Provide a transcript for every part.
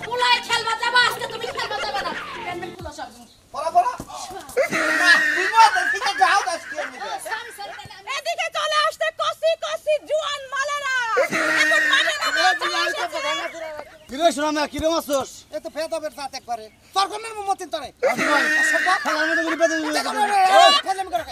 পুলাই খেলবা যাবা আজকে তুমি খেলবা যাবা না প্যান্ডেল খুলো সব পড়া পড়া না তুমি দেখি যাও দাস কি এদিকে চলে আসতে কসি কসি জুয়ান মালেরা এখন মালেরা কিরে শোনা কিরে মাসস এ তো ফেদাবের সাথ একবারে তোর কোনের মতিন তরে খেলার মধ্যে গুলি পেতে দিবি ফেলাম করে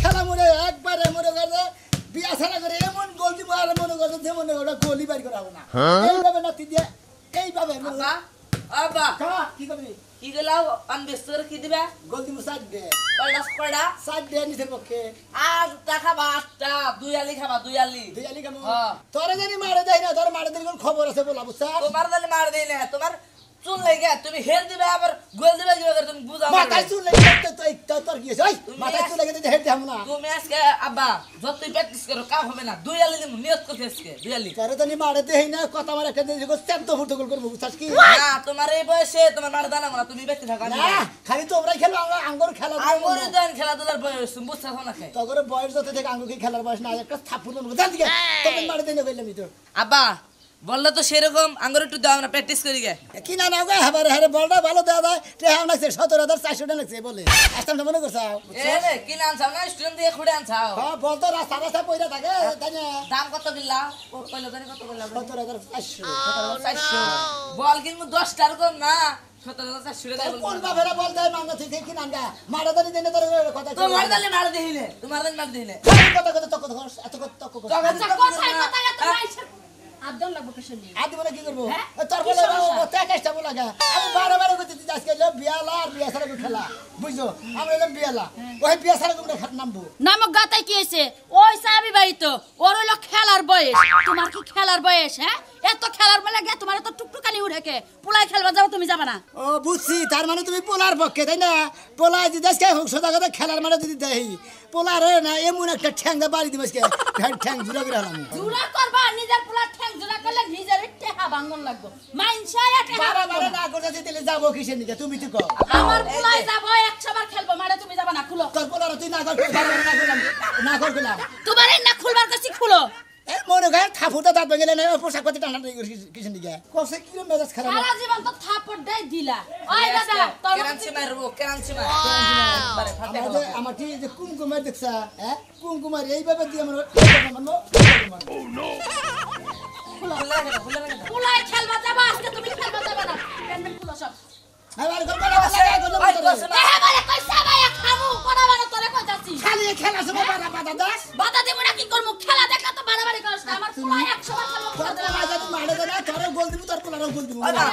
খেলা মরে একবারে মনে করে বিয়া ছাড়া করে এমন গোল দিব আর মনে করে যে মনে করে গোলই বাড়ি করা হবে না এইভাবে নাতি দিয়ে এইভাবে আব্বা কি করবি কি গেলাও আনবেস্তর কি দিবা গোল দিব সাইড দে কয়টা সাইড দে নিচের পক্ষে আর খাবা 8টা 2 আলি খাবা 2 আলি দুই আলি কেমন হ্যাঁ তোরে জানি মারে দেয় না তোর মারে দিলে খবর আছে বলা বুঝছা তোমার দালে মার দেই না তোমার চুল লাগে তুমি হের দিবে আবার গোল দিবে কি করে তুমি বুঝাও মাথায় চুল লাগে তো তোর কি আছে ওই মাথায় চুল লাগে হেড দেব না তুমি আজকে আব্বা যতই প্র্যাকটিস করো কাম হবে না 2 আলি দিমু নিয়ত করতে আজকে 2 আলি তোরে জানি মারে দেই না কথা মারে একটা দিলে সেম তো ফুটবল করব বুঝছাস কি না তোমার এই বয়সে তোমার মার দানা না তুমি বেঁচে থাকা না খালি তোমরাই খেলো আঙ্গুর খেলা আঙ্গুর দেন খেলাধুলার বয়স বুঝছাছ না খাই তোর বয়স যত থেকে আঙ্গুর কি খেলার বয়স না একটা থাপুন বুঝা দিকে তোকে মারে দেই না কইলাম তো আব্বা বললে তো সেরকম আঙ্গুর একটু দাও না প্র্যাকটিস করি গে কি না না গো হাবারে হারে বলটা ভালো দেয়া যায় তে হাম লাগছে 17400 টাকা লাগছে বলে আসলে মনে করছাও এ রে কি না আনছাও না স্টুডেন্ট দিয়ে খুঁড়ে আনছাও হ্যাঁ বল তো রাস্তা রাস্তা পয়রা থাকে তাই না দাম কত কিনলা কইলো জানি কত কইলা 17400 400 বল কিনবো 10টার কম না 17400 টাকা কোন বাবেরা বল দেয় মাঙ্গা থেকে কি নাঙ্গা মারা দানি দেনে তোর কথা তোমার দালে মার দেইলে তোমার দালে মার দেইলে কথা কথা তক এত কথা তক কথা আচ্ছা কোথায় কোথায় এত মাইছে আদল লাগবো কেশনি আদি বলে কি করব তোর বলে তে কাজটা বলা গা আমি বারে বারে কইতে দিই আজকে লো বিয়ালা আর বিয়া ছাড়া খেলা বুঝছো আমরা এলাম বিয়ালা ওই বিয়া ছাড়া তোমরা খাট নামবো নামক গাতাই কি হইছে ওই সাবি ভাই তো ওর হলো খেলার বয়স তোমার কি খেলার বয়স হ্যাঁ এত খেলার বলে গে তোমার তো টুকটুকানি উঠেকে পুলাই খেলবা যাও তুমি যাবা না ও বুঝছি তার মানে তুমি পোলার পক্ষে তাই না পোলা যদি আজকে সোজা কথা খেলার মানে যদি দেই পোলারে না এমন একটা ঠ্যাঙ্গা বাড়ি দিবে আজকে ঠ্যাং জুড়া করে হলাম জুড়া করবা নিজের পুলা ঠ্যাং জুড়া করলে নিজের টেহা ভাঙন লাগবো মাইনসা টেহা বাবা বাবা না করতে দিলে যাবো কিসের নিকে তুমি তো কও আমার পুলাই যাব 100 বার খেলবো মারে তুমি যাবা না খুলো তোর পোলার তুই না কর না করলাম তোমার না খুলবার কাছে খুলো এ মনে গায় থাপুটা দাঁত ভেঙে না পোশাক পাতি টানা কিসের নিকে কসে কি মেজাজ খারাপ সারা জীবন তো থাপড় দেই দিলা ওই দাদা তোর কেরানছি মারবো কেরানছি মার বারে ফাটে আমার কি যে কুমকুমার দেখছা হ্যাঁ কুমকুমার এইভাবে দিয়ে আমরা মানবো ও নো পুলাই খেলবা যাবা আজকে তুমি খেলবা যাবা না প্যান্ডেল খুলো সব আবার গল্প লাগা বলে কইছা ভাই খামু কোনা বারে তোরে কইতাছি খালি খেলা সময় বাধা দাস বাধা দিব না কি করমু খেলা দেখা তো বাড়াবাড়ি করছ না আমার পুলাই 100 বার খেলবো তোর রাজা তুমি মারে দে না তোর গোল দিব তোর পোলারও গোল দিব ওই মা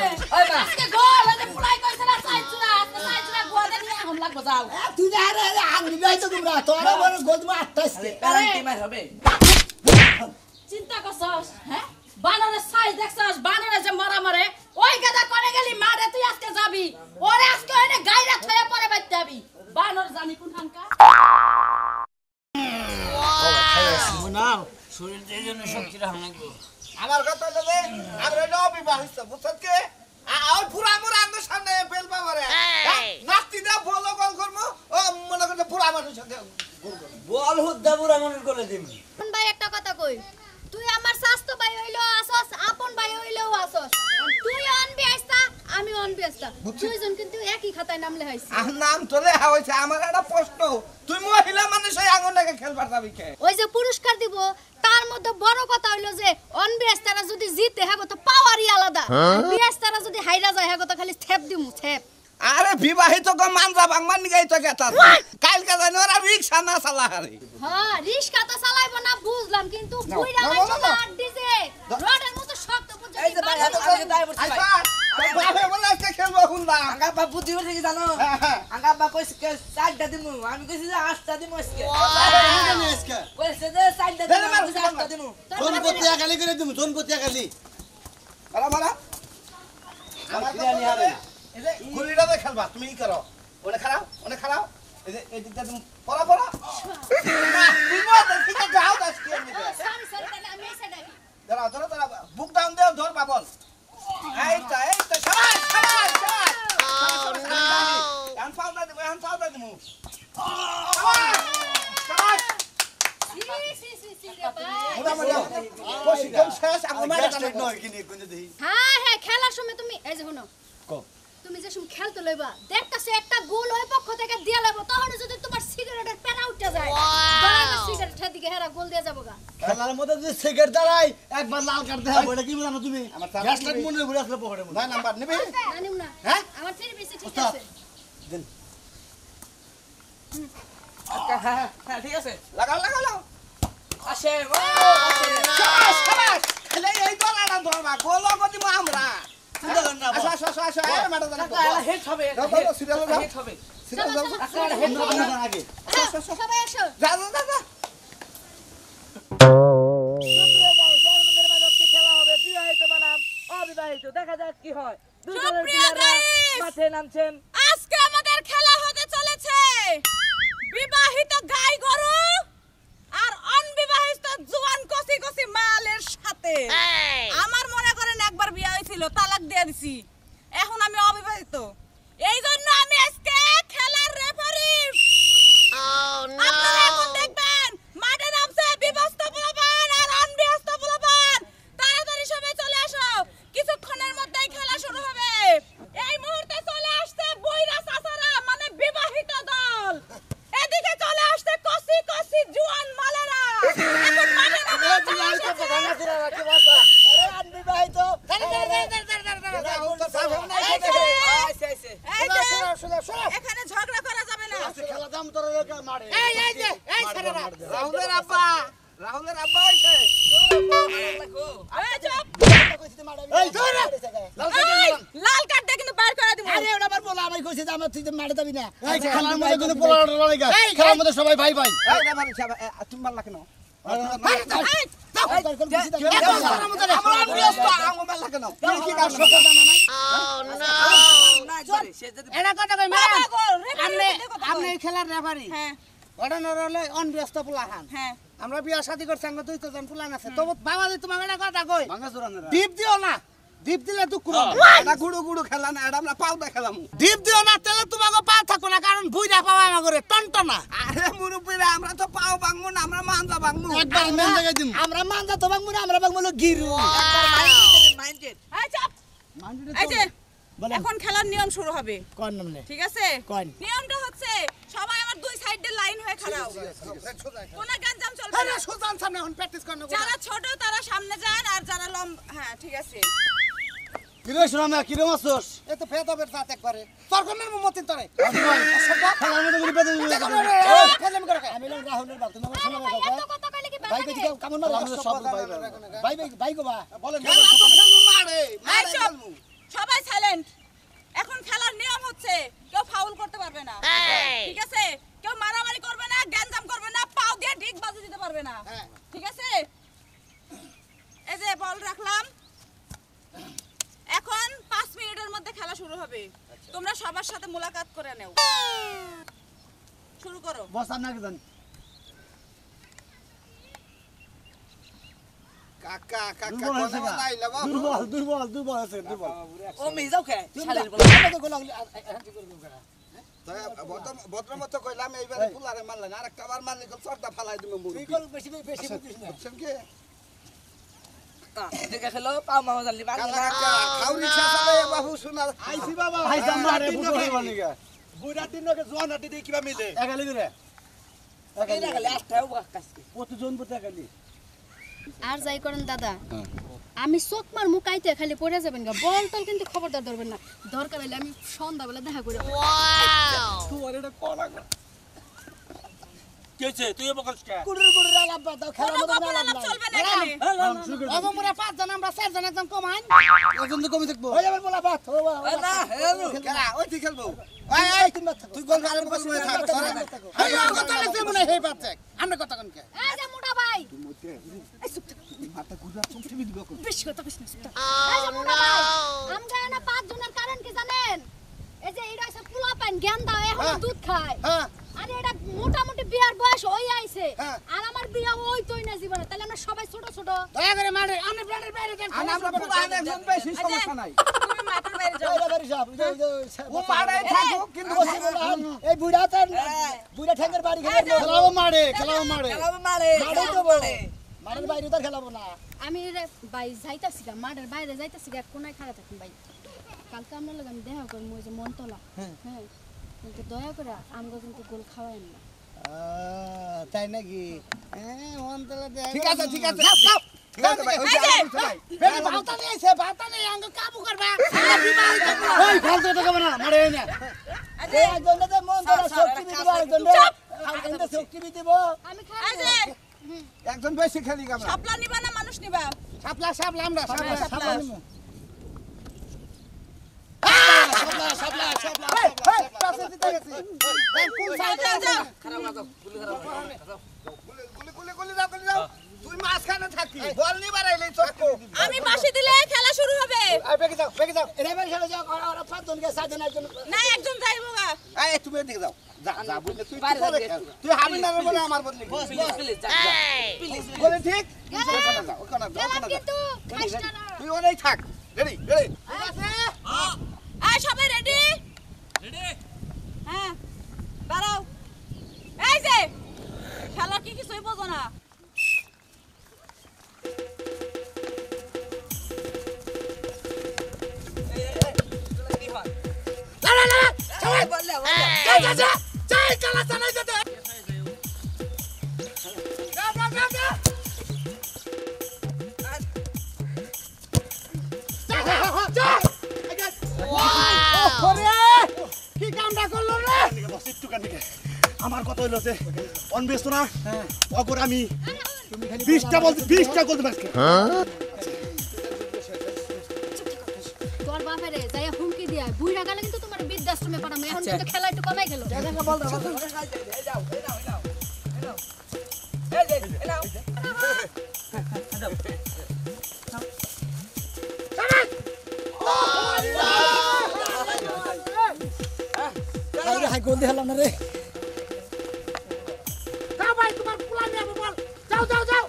আজকে গোল ওই যে পুলাই কইছে না সাইজুরা গোলে নিয়ে হাম লাগবো যাও তুই না রে আংলি গাই তো তোমরা তোর বড় গোল দিব 28 পেনাল্টি মার হবে চিন্তা করছস হ্যাঁ বানরের সাইজ দেখছস বানরে যে মরা মরে ওই গাদা করে গেলি মারে তুই আজকে যাবি ওরে আজকে এনে গাইরা থয়ে পরে বাইতে যাবি বানর জানি কোন হানকা নাও শরীরের জন্য শক্তিটা হানাগো আমার কথা হলো আমরা নবিবাহিত বুঝছ কি আর পুরা আমার আঙ্গুর সামনে বেলবা মারে নাস্তি দা বলো গোল করমু ও মনে করে পুরা মানুষ সাথে গোল করব বল হুদ্দা বুড়া মনে করে দিবি আপন ভাই একটা কথা কই তুই আমার স্বাস্থ্য ভাই হইলো আসস আপন ভাই হইলেও আসস তুই অনবি আইছা আমি অনবি আইছা দুইজন কিন্তু একই খাতায় নাম লেখাইছি নাম তোলে হইছে আমার একটা প্রশ্ন তুই মহিলা মানুষ এই আঙ্গুরটাকে খেলবার যাবি কে ওই যে পুরস্কার দিব তার মধ্যে বড় কথা হইলো যে অনবি আইছারা যদি জিতে হ্যাঁ তো পাওয়ারই আলাদা বিয়াস্তারা যদি হাইরা যায় হ্যাঁ তো খালি থেপ দিমু থেপ আরে বিবাহিত গো মানজা বাংমান নিগাই তো গেতা কালকে জানি ওরা রিকশা না চালা হারে হ্যাঁ রিস্কা তো চালাইবো না বুঝলাম কিন্তু বুইরা মানুষ আড্ডি যে রোডের মতো শক্ত বুঝে এই যে ভাই এত করে দাই বসে ভাই বাপে বলে আজকে খেলবো হুন্ডা আঙ্গা বাপ বুদ্ধি হইছে কি জানো আঙ্গা বাপ কইছে 4টা দিমু আমি কইছি যে 8টা দিমু আজকে কইছে যে 4টা দিমু আমি কইছি 8টা দিমু তোন কতিয়া গালি করে দিমু তোন কতিয়া গালি বলা বলা আমার কিরানি হবে এই যে গুলিটাতে খেলবা তুমি কি করো অনেক খারাপ এই যে এই দিকটা তুমি পড়া না তুমি কোন শেষ আঙ্গ মারে গ্যাস্ট্রিক নয় কিনে কোন দেই হ্যাঁ হ্যাঁ খেলার সময় তুমি এই যে শুনো তুমি যে সময় খেলতে লইবা দেখতাছো একটা গোল ওই পক্ষ থেকে দিয়া লইব তখন যদি তোমার সিগারেটের প্যানা উঠে যায় দাঁড়ানো সিগারেটের দিকে হেরা গোল দিয়া যাবো গা খেলার মধ্যে যদি সিগারেট দাঁড়াই একবার লাল কার্ড দেখাবো এটা কি জানো তুমি গ্যাস্ট্রিক মনে ঘুরে আসলে পকেটে মনে 9 নাম্বার নিবি না নিউ না হ্যাঁ আমার থ্রি পিসি ঠিক ওস্তাদ। আছে দেন আচ্ছা হ্যাঁ হ্যাঁ ঠিক আছে লাগাও লাগাও লাগাও আসে শাবাশ শাবাশ খেলে এই দলাটা ধরবা গোল গতি আমরা চিন্তা করেন না আসো আসো আসো আসো এই ম্যাডাম জানো হেড হবে দাও সিরিয়াল দাও হেড হবে সিরিয়াল দাও আচ্ছা হেড হবে আগে সবাই আসো যা যা যা যা খেলা হবে বিবাহিত বনাম অবিবাহিত দেখা যাক কি হয় দুই দলের সুপ্রিয় প্লেয়াররা গাইস! মাঠে নামছেন আজকে আমাদের খেলা হতে চলেছে বিবাহিত গাই গরু আর অনবিবাহিত জোয়ান কচি কচি মালের সাথে আমার মনে করেন একবার বিয়ে হয়েছিল তালাক দিয়ে দিছি এখন আমি অবিবাহিত এই জন্য আমি আজকে খেলার রেফারি আপনারা এখন দেখবেন মাঠে নামছে বিভস্ত পোলাপান আর অনবিভস্ত পোলাপান তাড়াতাড়ি সবাই চলে আসো কিছুক্ষণের মধ্যেই খেলা শুরু হবে এই মুহূর্তে চলে আসছে বইরা চাচারা মানে বিবাহিত দল এদিকে চলে আসছে কচি কচি জোয়ান মালেরা এখন মাঠে নামে চলে এসেছে। এই যে, এখানে ঝগড়া করা যাবে না খেলা দাম তোর মারে রাহুলের আব্বা হইছে এই চুপ, এই ধর এই, লাল কার্ডটা কিন্তু বাইর করে দিব আরে ওটা আবার বলা আমি কইছি যে আমরা তুই মারে যাবি না এই খেলার মধ্যে কোনো পোলা লড়াই গা খেলার মধ্যে সবাই ভাই ভাই এই রেফারি সাহেব তুমি মারলা কেন এটা কথা কই ম্যাডাম আপনি এই খেলার রেফারি হ্যাঁ ঘটনার হলে অনব্যস্ত পোলাহান হ্যাঁ আমরা বিয়া শাদি করছি আমরা 2 জন পোলান আছে তবু বাবা দি তোমাকে একটা কথা কই ভাঙা জোরানো ডিপ দিও না ডিপ দিলে দুঃখ হবে এটা গুড়ু গুড়ু খেলা না এটা আমরা পাউডা খেলাম ডিপ দিও না তেলে তোমাকে পা থাকো না কারণ বুইরা পাওয়া না করে টনটনা আরে মুরুব্বিরা আমরা তো পাও ভাঙবো না আমরা মানজা ভাঙবো একবার মেন জায়গায় দিম আমরা মানজা তো বাংমু না আমরা বাংমু গিরু মাইন্ডেড এই চুপ এই যে এখন খেলার নিয়ম শুরু হবে কোন নামনে ঠিক আছে কোন? নিয়মটা হচ্ছে সবাই আমার দুই সাইডে লাইন হয়ে খাড়াও কোন গাঞ্জাম চলবে আরে না সুলতান সামনে এখন প্র্যাকটিস করন যারা ছোট তারা সামনে যান আর যারা লম্বা হ্যাঁ ঠিক আছে কিরে শোনা কিরে মাসস এ তো ফেদাবের সাথ একবারে তোর কোন মতিন তোরে খেলার মধ্যে কোনো বেদে আমি লং রাহুলের বাপ তুমি আমার শোনা ভাই এত কথা কইলে কি ভাই ব্যাপার কই কেমন মারে আমাদের সব ভাই ভাই ভাই গো বা বলেন মারে এই চুপ সবাই সাইলেন্ট এখন খেলার নিয়ম হচ্ছে কেউ ফাউল করতে পারবে না ঠিক আছে কেউ মারামারি করবে না গ্যাঞ্জাম করবে না পাও দিয়ে ঠিক বাজে দিতে পারবে না ঠিক আছে এই যে বল রাখলাম এখন 5 মিনিটের মধ্যে খেলা শুরু হবে তোমরা সবার সাথে মোলাকাত করে নাও শুরু করো বস আপনাকে জান কাকা কাকা দুর্বল আছে কথা বলাইলা বাবু দুর্বল আছে দুর্বল ও মিজাও কে শালের বল ভদ্রমত কইলাম এইবারে ফুলারে মারলেন আরেকটা বার মারলে তো চর্দা ফালাই দিবে মুরুব্বি বেশি বেশি বুঝিস না বুঝছেন কি দেখে খেলো পাও মামা জানলি কালা বাংলা কাকা খাউরি ছাসালে বাবু শোনার আইছি বাবা ভাই জান মারে বুঝো হইবা নিগা বুড়া তিনকে জোয়ান হাতি দিয়ে কিবা মিলে একালি করে এই না গেলে আস্তাও কাছে কতজন পড়তে একালি আর যাই করেন দাদা আমি চোখ মার মুকাইতে খালি পড়ে যাবেন গা বল টল কিন্তু খবরদার ধরবেন না দরকার হলে আমি সন্ধ্যাবেলা দেখা করে তুই এটা কোলা কুড়ুর কুড়ুর আলাপ বাদ দাও খেলা কোনো মতো গোপন আলাপ চলবে না এখানে ওগো মোরা 5 জন আমরা 4 জন একদম কমাইন একজন তো কমই থাকবো হয়ে যাবে বলা বাত না হেলো খেলা ওই তুই খেলবো এই তুমি তুই গোল মারে গোল মারে থাক সরে না এই কথা লাগছে মনে হয় পাচ্ছে আমরা কথা কোন কে এই যে মোটা ভাই মাথা গুজা চুমটি দিবে কোন বেশি কথা কইছ না এই যে মোটা ভাই আমরা না 5 জনের কারণ কি জানেন এই যে এরা সব পোলা পান জ্ঞান দাও এখন দুধ খায় হ্যাঁ আরে এটা মোটামুটি বিয়ার বয়স হই আইছে হ্যাঁ। আর আমার বিয়া ওই তোই না জীবনে তাহলে আমরা সবাই ছোট ছোট দয়া করে মারে আমি ব্র্যান্ডের বাইরে দেন আমরা পুরো একজন বেশি সমস্যা নাই তুমি মাঠের বাইরে যাও এই বাড়ি সব ও মারাই থাকো কিন্তু এই বুড়াতে বুড়া ঠ্যাঙ্গের বাড়ি খেলাবো মারে মারের বাইরে তো খেলাবো না আমি রে ভাই যাইতাছি গা মাঠের বাইরে যাইতাছি গা কোনায় খাড়া থাকুন ভাই কালকে আমরা লাগে আমি দেখা করবো ওই যে মনতলা হ্যাঁ কিন্তু দয়া করে আমগো কিন্তু গোল খাওয়ায়েন না তাই নাকি মনতলা ঠিক আছে ঠিক আছে ঠিক আছে ভাই ওই যে ভাই ভাতা নেই আঙ্গ কাবু করবা ওই ফালতু তো করবে না মারে না এই একজন তো মনতলা শক্তি দিব আরেকজন শক্তি দিব আমি খাই একজন বেশি খেলি আমরা শাপলা নিবা না মানুষ নিবা শাপলা আমরা শাপলা নিমু পাশে দিতে গেছি কোন সাইডে যাও খারাপ না যাও গুলি যাও তুই মাঝখানে থাকি বল নি বাড়াইলে চক্কো আমি পাশে দিলে খেলা শুরু হবে বেগে যাও এরে বাড়ি খেলে যাও ওরা পাঁচজন কে সাতজন একজন না একজন যাইবো গা এই তুমি এদিকে যাও যা বুঝলে তুই হামি না বলে আমার বদলে প্লিজ বলে ঠিক ওখানে যাও কিন্তু খাইছনা না তুই ওখানেই থাক রেডি সবাই রেডি হ্যাঁ দাঁড়াও এই যে খেলা কি কিছুই বোঝো না আমার কথা হইলো যে অনবেস্ত না অগর আমি 20টা বলতে 20টা বলতে পারছি তোর বাপেরে যাইয়া হুমকি দিয়া বুইড়া গেলে কিন্তু তোমার বৃদ্ধাশ্রমে পাঠামে এখন কিন্তু খেলা একটু কমাই গেল হাই গোল দিলাম না রে যাও ভাই তোমার পুলা নিয়ে বল যাও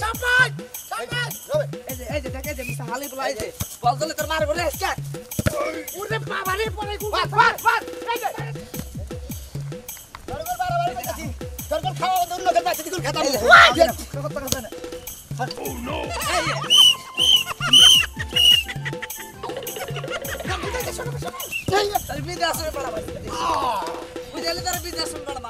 সাবাস এই যে দেখে যে মিস্টার হালি বলা এই যে বল দলে তোর মার বলে স্টার্ট ওরে বাবা রে পরে বাস এই যে দরবার বাড়াবাড়ি করতেছি দরবার খাওয়া দূর লোকের বাচ্চা দিগুল খেতাম ও নো তার বিদ্যাশ্রমে পড়াবা বুঝলে তার বিদ্যাশ্রমে পড়াবা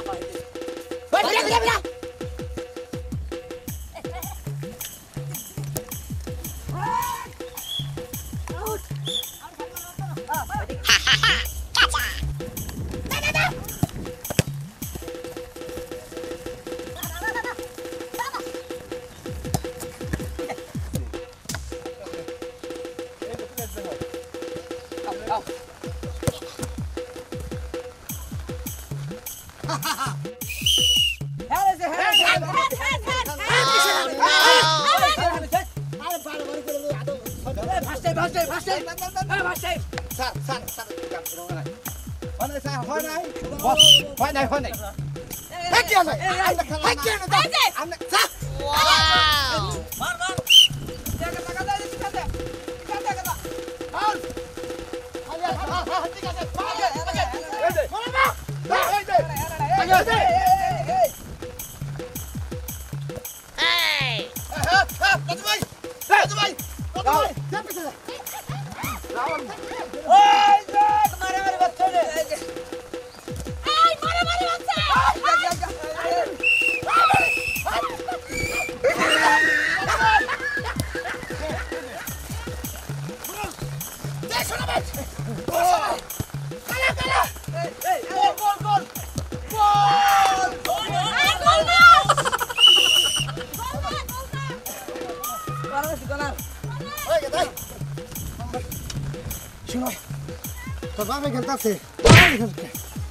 তোর বাবা খেলতেছে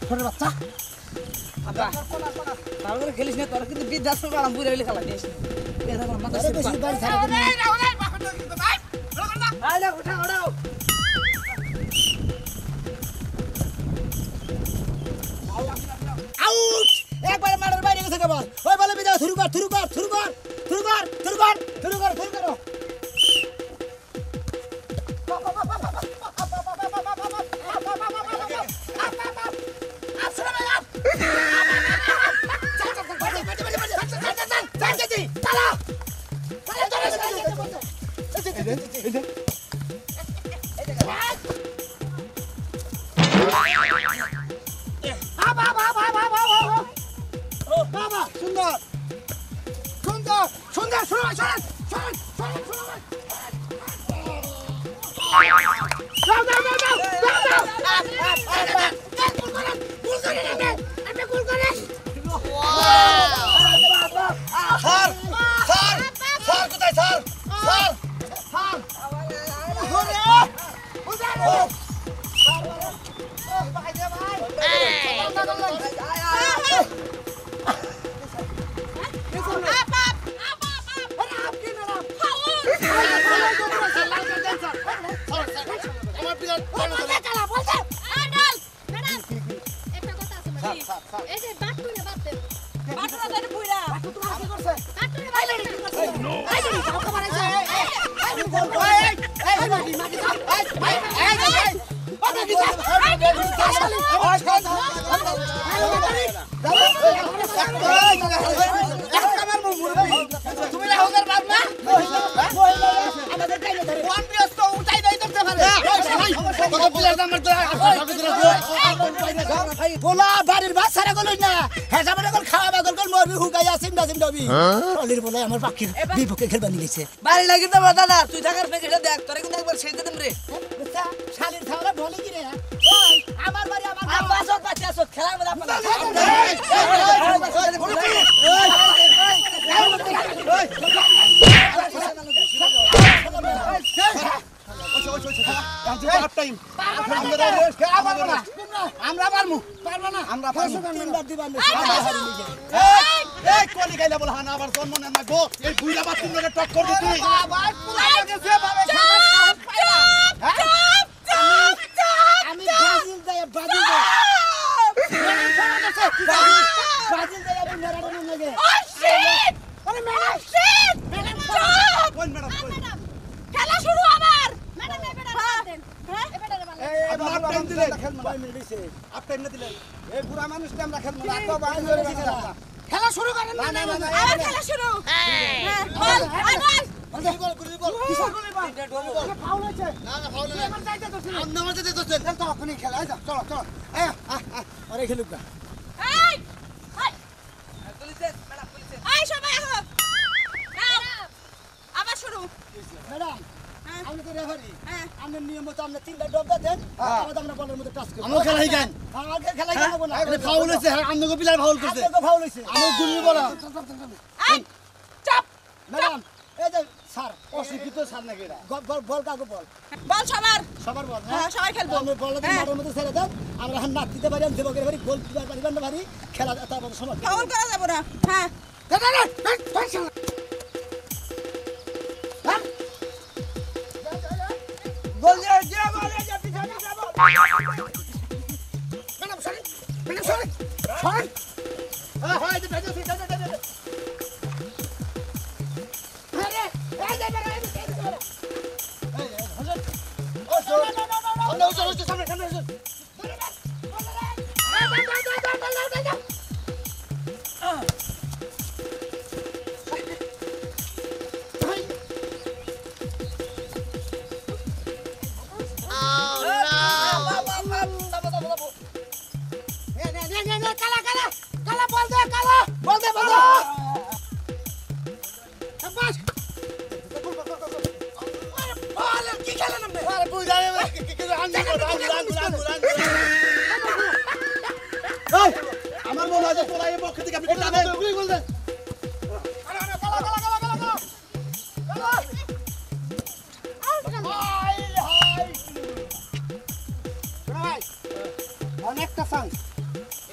ছোট বাচ্চা তারপরে খেলিস না তোর কিন্তু বৃদ্ধাশ্রমে পড়াম বুড়ে হইলে খেলা দিস বেশি বাড়ি ছাড়া দিবি আউট একবার মারার বাইরে গেছে কেবল ওই বলে বিদায় শুরু কর এই যে বাটুরে বাতে বাটুরা দেন বুইরা বাটু তোমার কি করছে বাটুরে বাতে এই যে কাউ খবর আছে তুমি রাহুলের বাপ না আমাদের কাইলে ধরে কোন ব্যস্ত উঠাই দেই করতে পারে কত প্লেয়ার আমার তো পোলা বাড়ির বাচ্চারা গেল না হেজাবে গল খাওয়া বাদল গল মরবি হুকাই আসিম দাসিম দবি অলির বলে আমার পাখির বিপক্ষে খেলবা নি গেছে বাড়ি লাগি তো দাদা তুই থাকার পেছনে দেখ তোরে কিন্তু একবার সেই দিন রে বুঝছা শালির খাওয়া বলে কি রে ওই আমার বাড়ি আমার বাসত বাচ্চা খেলার মধ্যে আপনারা আমরা পারমু পারবা না আমরা পারমু তিনবার দিবার নি এই কোনি গাইলা বল হানা আবার জন্ম নেন না গো এই বুইরা বাতিন লগে টক্কর দিতে আবার পুরাকে যে ভাবে আমি ব্রাজিল যাই ব্রাজিল যাই ব্রাজিল যাই আমি মেরাডোনা লাগে আরে ম্যাডাম শিট ম্যাডাম চুপ কোন ম্যাডাম ম্যাডাম খেলা শুরু আবার ম্যাডাম এই বেটা দেন হ্যাঁ এই বেটা ভালো আপনার টাইম দিলেন খেলবো আমি দিছে আপনি এমনি দিলেন এই বুড়া মানুষকে আমরা খেলবো না তো বাইরে হয়ে গেছে খেলা শুরু করেন না না না আবার খেলা শুরু হ্যাঁ বল আয় বল ফাউল হয়েছে না না ফাউল না আমার যাইতে তো আপনি আমার যাইতে তো চল তো আপনি খেলা যা চলো চলো আরে খেলুক না এই এই পুলিশে ম্যাডাম পুলিশে এই সবাই আহো আবার শুরু ম্যাডাম আমি তো রেফারি হ্যাঁ আমরা নিয়ম মতো আমরা তিনটা ডবটা দেন আমাদের আমরা বলের মধ্যে টাচ করি আমো খেলাই গান আমাকে খেলাই খেলবো না আপনি ফাউল হয়েছে আমনগো প্লেয়ার ফাউল করছে আপনাকে ফাউল হইছে আমো গুলি বলা এই চাপ ম্যাডাম এই যে স্যার অশিক্ষিত স্যার নাকি এরা বল কাকে বল বল সবার সবার বল হ্যাঁ সবাই খেলবো আমি বললে হ্যাঁ। মাঠের মধ্যে ছেড়ে দেন আমরা হান নাক দিতে পারি আমি দেবকের বাড়ি গোল দিতে পারি বান্না বাড়ি খেলা তারপর সময় ফাউল করা যাবে না হ্যাঁ গোল দিয়ে গোল দিয়ে পিছনে যাব madam sorry madam sorry sorry হয় এটা ভেজে ঠিক আছে আরে এই যে বেটা আমার মনে হয় যে তোরা এই পক্ষ থেকে আমি টানে বল দে অনেকটা চান্স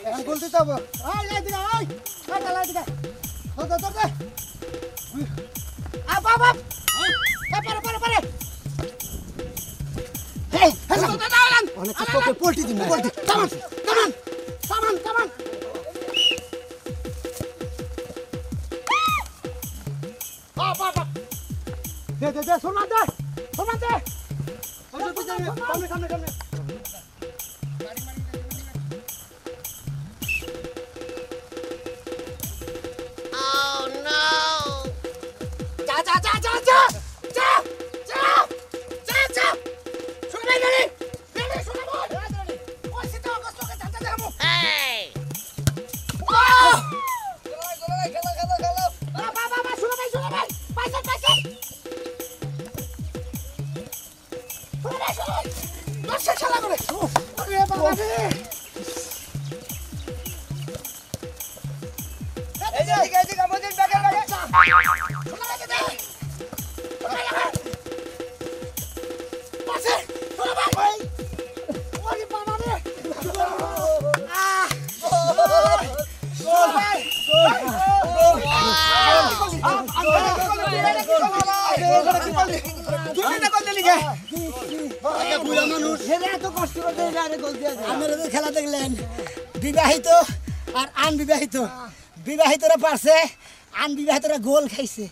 এখন গোল দিতে হবে আয় লাই দিগা আয় কাটা লাই দিগা ধর ধর দে আপ আপ আপ পারে এই অনেক তোকে পোল্টি দিন পোল্টি কামান কামান কামান কামান আপ আপ আপ দে সোনা দে সামনে খেলা দেখলেন বিবাহিত আর আনবিবাহিত বিবাহিতরা পারছে আনবিবাহিতরা গোল খাইছে